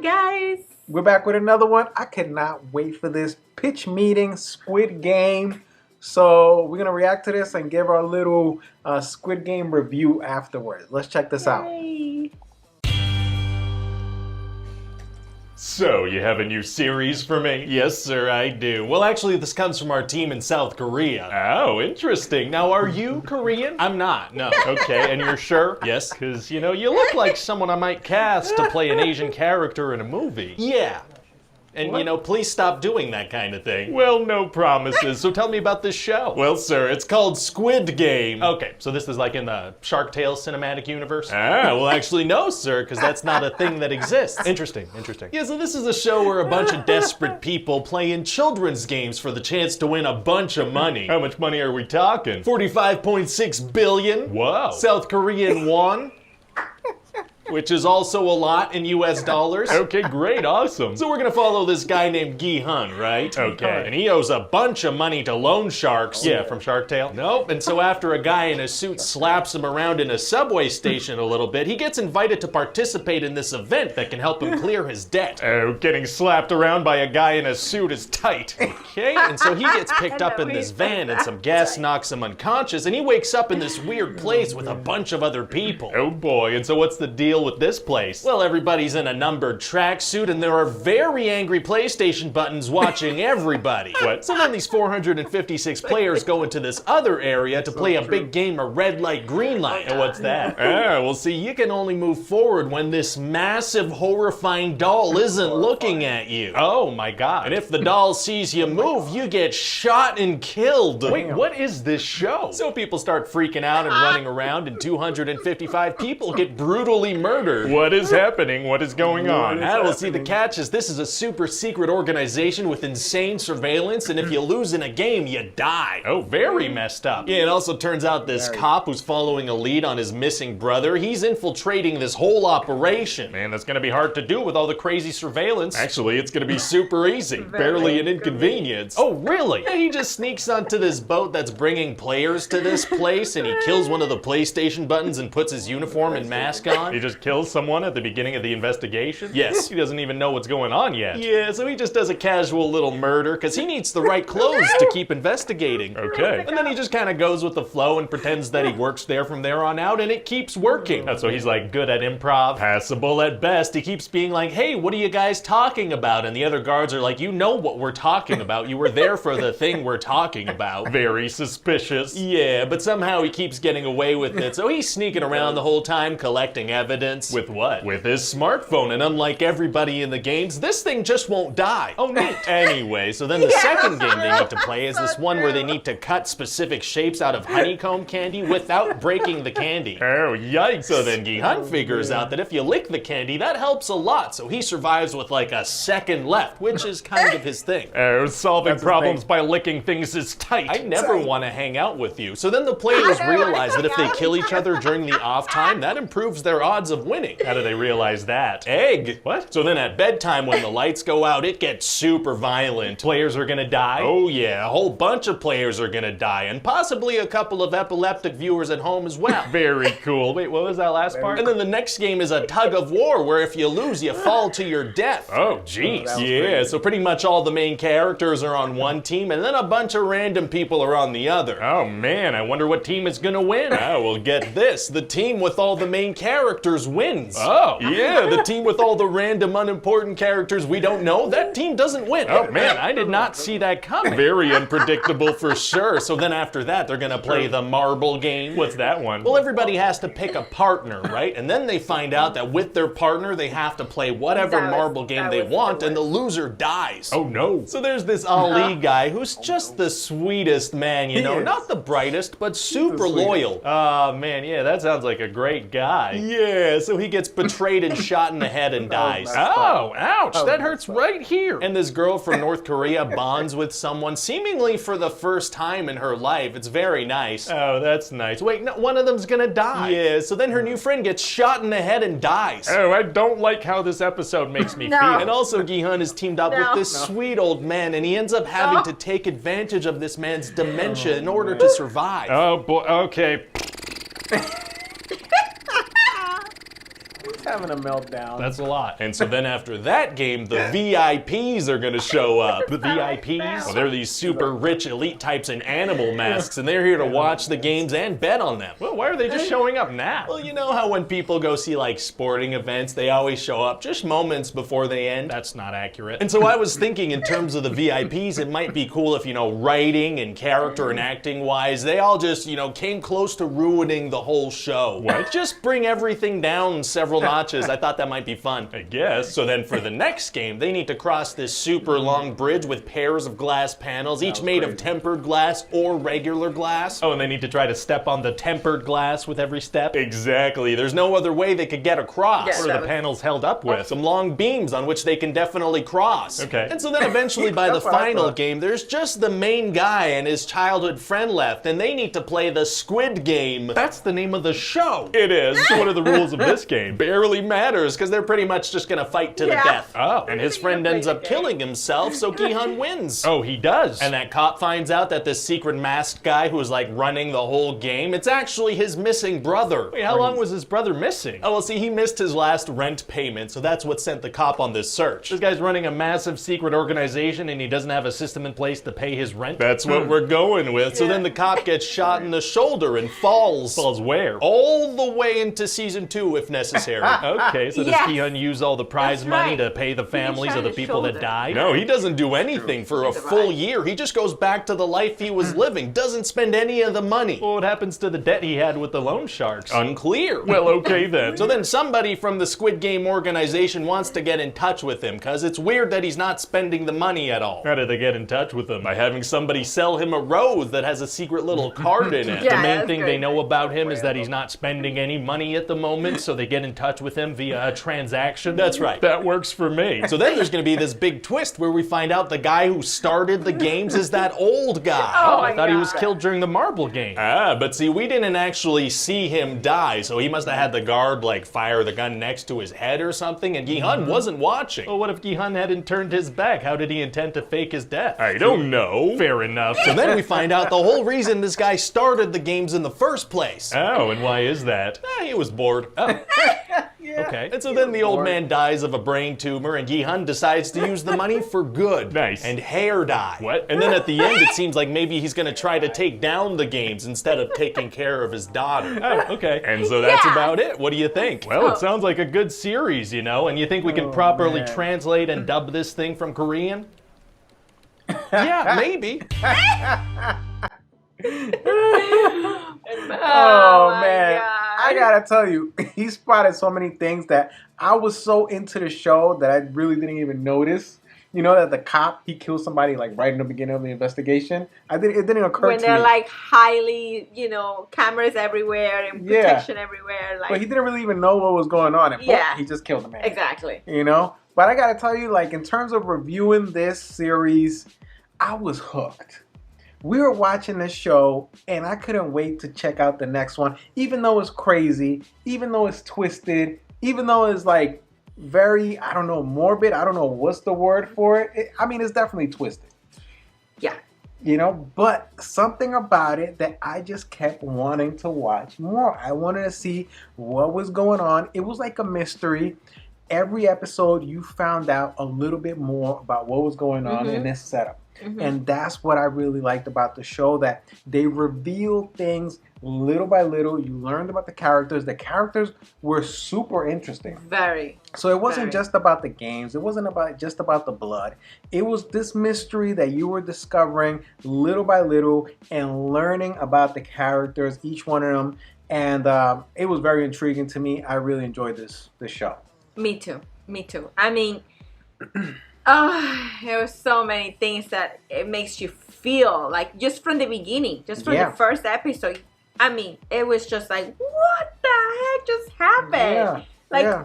guys. We're back with another one. I could not wait for this pitch meeting Squid Game. So we're gonna react to this and give our little Squid Game review afterwards. Let's check this out. Yay. So, you have a new series for me? Yes, sir, I do. Well, actually, this comes from our team in South Korea. Oh, interesting. Now, are you Korean? I'm not, no. Okay, and you're sure? Yes, because, you know, you look like someone I might cast to play an Asian character in a movie. Yeah. And, you know, please stop doing that kind of thing. Well, no promises. So tell me about this show. Well, sir, it's called Squid Game. Okay, so this is like in the Shark Tale cinematic universe? Ah, well, actually, no, sir, because that's not a thing that exists. Interesting. Yeah, so this is a show where a bunch of desperate people play in children's games for the chance to win a bunch of money. How much money are we talking? 45.6 billion. Whoa. South Korean won. Which is also a lot in US dollars. Okay, great, awesome. So we're gonna follow this guy named Gi-hun, right? Okay, and he owes a bunch of money to loan sharks. Yeah, from Shark Tale? Nope, and so after a guy in a suit slaps him around in a subway station a little bit, he gets invited to participate in this event that can help him clear his debt. Oh, getting slapped around by a guy in a suit is tight. Okay, and so he gets picked up in this van and some gas knocks him unconscious, and he wakes up in this weird place with a bunch of other people. Oh boy, and so what's the deal with this place? Well, everybody's in a numbered tracksuit and there are very angry PlayStation buttons watching everybody. What? So then these 456 players go into this other area to play a big game of red light, green light. And what's that? Ah, well see, you can only move forward when this massive, horrifying doll isn't looking at you. Oh my god. And if the doll sees you move, you get shot and killed. Wait, what is this show? So people start freaking out and running around and 255 people get brutally murdered. What is happening? What is going on? Well, see, the catch is this is a super secret organization with insane surveillance, and if you lose in a game, you die. Oh, very messed up. Yeah, it also turns out this cop who's following a lead on his missing brother, he's infiltrating this whole operation. Man, that's gonna be hard to do with all the crazy surveillance. Actually, it's gonna be super easy. Barely an inconvenience. Oh, really? Yeah, he just sneaks onto this boat that's bringing players to this place, and he kills one of the PlayStation buttons and puts his uniform and mask on. He just kills someone at the beginning of the investigation? Yes. He doesn't even know what's going on yet. Yeah, so he just does a casual little murder because he needs the right clothes to keep investigating. Okay. And then he just kind of goes with the flow and pretends that he works there from there on out, and it keeps working. So he's like good at improv, passable at best. He keeps being like, hey, what are you guys talking about? And the other guards are like, you know what we're talking about. You were there for the thing we're talking about. Very suspicious. Yeah, but somehow he keeps getting away with it. So he's sneaking around the whole time collecting evidence. With what? With his smartphone, and unlike everybody in the games, this thing just won't die. Oh, neat. Anyway, so then the second game they need to play is this one where they need to cut specific shapes out of honeycomb candy without breaking the candy. Oh, yikes. So then Gi-hun figures out that if you lick the candy, that helps a lot, so he survives with like a second left, which is kind of his thing. Oh, solving problems by licking things is tight. I never want to hang out with you. So then the players realize that if they kill each other during the off time, that improves their odds of winning. How do they realize that? Egg. What? So then at bedtime when the lights go out, it gets super violent. Players are gonna die? Oh yeah, a whole bunch of players are gonna die, and possibly a couple of epileptic viewers at home as well. Very cool. Wait, what was that last part? And then the next game is a tug of war, where if you lose, you fall to your death. Oh, jeez. Yeah, so pretty much all the main characters are on one team, and then a bunch of random people are on the other. Oh man, I wonder what team is gonna win. Oh, well get this, the team with all the main characters wins. Oh, yeah, the team with all the random unimportant characters we don't know, that team doesn't win. Oh man, I did not see that coming. Very unpredictable for sure. So then after that, they're gonna play the marble game. What's that one? Well, everybody has to pick a partner, right? And then they find out that with their partner, they have to play whatever marble game they want, and the loser dies. Oh no. So there's this Ali guy who's just the sweetest man, you know, not the brightest, but super loyal. Oh man, yeah, that sounds like a great guy. Yeah, so he gets betrayed and shot in the head and dies. Oh, ouch, that hurts right here. And this girl from North Korea bonds with someone seemingly for the first time in her life. It's very nice. Oh, that's nice. Wait, no, one of them's gonna die. Yeah, so then her new friend gets shot in the head and dies. Oh, I don't like how this episode makes me feel. And also Gi-hun is teamed up with this sweet old man, and he ends up having to take advantage of this man's dementia in order to survive. Oh boy, okay. having a meltdown. That's a lot. And so then after that game, the VIPs are gonna show up. The VIPs? Well, they're these super rich elite types in animal masks, and they're here to watch the games and bet on them. Well, why are they just showing up now? Well, you know how when people go see like sporting events, they always show up just moments before they end? That's not accurate. And so I was thinking in terms of the VIPs, it might be cool if, you know, writing and character and acting wise, they all just, you know, came close to ruining the whole show. What? Just bring everything down several notches. I thought that might be fun. I guess. So then for the next game, they need to cross this super long bridge with pairs of glass panels, each made of tempered glass or regular glass. Oh, and they need to try to step on the tempered glass with every step? Exactly. There's no other way they could get across. Yes, what are the panels held up with? Some long beams on which they can definitely cross. Okay. And so then eventually by the That's what I final thought. game, there's just the main guy and his childhood friend left, and they need to play the Squid Game. That's the name of the show. It is. So what are the rules of this game? Barely matters, because they're pretty much just gonna fight to the death. Oh. And his friend ends up killing himself, so Gi-hun wins. Oh, he does? And that cop finds out that this secret masked guy who was like running the whole game, it's actually his missing brother. Wait, how long was his brother missing? Oh, well, see, he missed his last rent payment, so that's what sent the cop on this search. This guy's running a massive secret organization and he doesn't have a system in place to pay his rent? That's what we're going with. So then the cop gets shot in the shoulder and falls. Falls where? All the way into season 2 if necessary. Okay, so does Gi-hun use all the prize money to pay the families of the people that died? No, he doesn't do anything for a full year. He just goes back to the life he was living, doesn't spend any of the money. Well, what happens to the debt he had with the loan sharks? Unclear. Well, okay then. So then somebody from the Squid Game organization wants to get in touch with him, because it's weird that he's not spending the money at all. How did they get in touch with him? By having somebody sell him a rose that has a secret little card in it. The main thing they know about him is that he's not spending any money at the moment, so they get in touch with him via a transaction. That's right. That works for me. So then there's gonna be this big twist where we find out the guy who started the games is that old guy. Oh, I thought he was killed during the marble game. Ah, but see, we didn't actually see him die, so he must have had the guard like fire the gun next to his head or something, and Gi-hun wasn't watching. Well, what if Gi-hun hadn't turned his back? How did he intend to fake his death? I don't know. Fair enough. So then we find out the whole reason this guy started the games in the first place. Oh, and why is that? He was bored. Oh. Okay. And so then the old man dies of a brain tumor, and Gi-hun decides to use the money for good. Nice. And hair dye. What? And then at the end, it seems like maybe he's gonna try to take down the games instead of taking care of his daughter. Oh, okay. And so that's about it. What do you think? Well, it sounds like a good series, you know, and you think we can properly translate and dub this thing from Korean? Yeah, maybe. Oh man, God. I gotta tell you, he spotted so many things that I was so into the show that I really didn't even notice. You know that the cop, he killed somebody like right in the beginning of the investigation. It didn't occur when to they're me. like highly, you know, cameras everywhere and protection everywhere. Like, But he didn't really even know what was going on. And boom, he just killed the man. exactly. You know? But I gotta tell you, like in terms of reviewing this series, I was hooked. We were watching this show and I couldn't wait to check out the next one. Even though it's crazy, even though it's twisted, even though it's like very, I don't know, morbid. I don't know what's the word for it. I mean, it's definitely twisted. Yeah. You know, but something about it that I just kept wanting to watch more. I wanted to see what was going on. It was like a mystery. Every episode you found out a little bit more about what was going on in this setup. And that's what I really liked about the show, that they revealed things little by little. You learned about the characters. The characters were super interesting. Very. So it wasn't just about the games. It wasn't just about the blood. It was this mystery that you were discovering little by little and learning about the characters, each one of them. And it was very intriguing to me. I really enjoyed this show. Me too. Me too. I mean, there were so many things that it makes you feel like just from the beginning, just from the first episode. I mean, it was just like, what the heck just happened?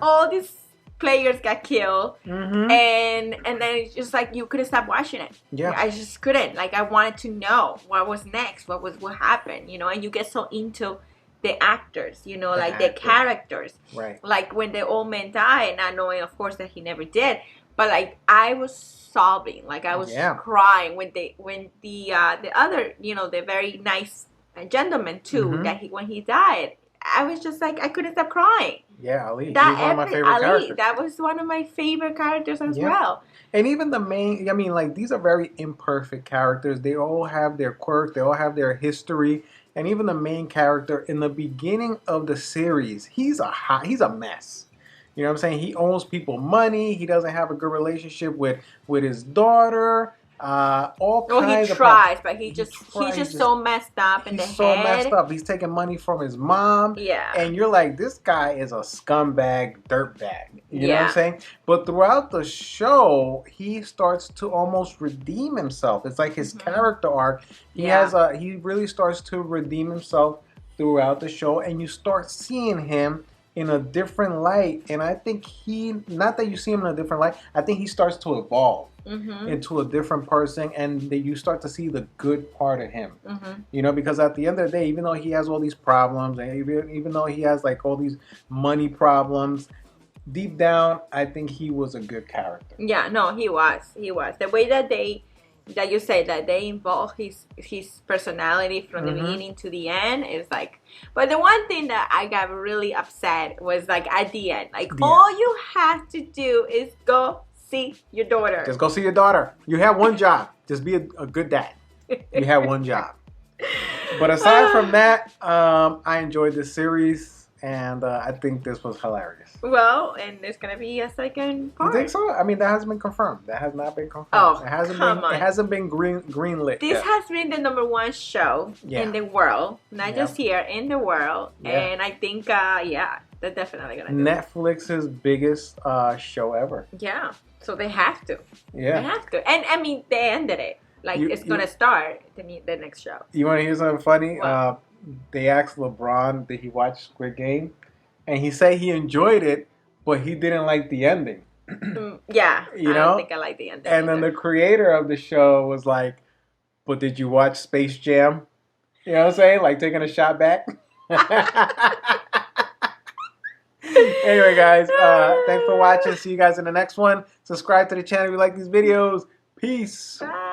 All these players got killed, and then it's just like you couldn't stop watching it. I just couldn't. Like, I wanted to know what was next, what happened, you know. And you get so into the actors, you know, like the characters, right? Like when the old man died, not knowing, of course, that he never did. But like I was sobbing, like I was crying when the other, you know, the very nice gentleman too, that when he died, I was just like, I couldn't stop crying. Yeah, Ali. He was one of my favorite characters. That was one of my favorite characters as well. And even the main, I mean, like, these are very imperfect characters. They all have their quirks. They all have their history. And even the main character in the beginning of the series, he's a mess. You know what I'm saying? He owes people money. He doesn't have a good relationship with his daughter. All kinds of tries, but he's just so messed up in the head. He's so messed up. He's taking money from his mom. Yeah. And you're like, this guy is a scumbag, dirtbag. You know what I'm saying? But throughout the show, he starts to almost redeem himself. It's like his character arc. He really starts to redeem himself throughout the show, and you start seeing him in a different light. And I think not that you see him in a different light, I think he starts to evolve into a different person, and that you start to see the good part of him. You know, because at the end of the day, even though he has all these problems, and even though he has like all these money problems, deep down, I think he was a good character. Yeah, no, he was. The way that you say that they involve his personality from the beginning to the end is like. But the one thing that I got really upset was like at the end, like all you have to do is go see your daughter. Just go see your daughter. You have one job. Just be a good dad. You have one job. But aside from that, I enjoyed this series, and I think this was hilarious. Well, and there's gonna be a second part. You think so? I mean, that hasn't been confirmed. That has not been confirmed. Oh, it hasn't been greenlit. This has been the #1 show in the world, not just here, in the world. And I think, they're definitely gonna do Netflix's biggest show ever. Yeah, so they have to. Yeah, they have to. And I mean, they ended it. Like it's gonna start the next show. You want to hear something funny? They asked LeBron, did he watch Squid Game? And he said he enjoyed it, but he didn't like the ending. Yeah, you know? I don't think I like the ending. And then the creator of the show was like, but did you watch Space Jam? You know what I'm saying? Like taking a shot back. Anyway, guys, thanks for watching. See you guys in the next one. Subscribe to the channel if you like these videos. Peace. Bye.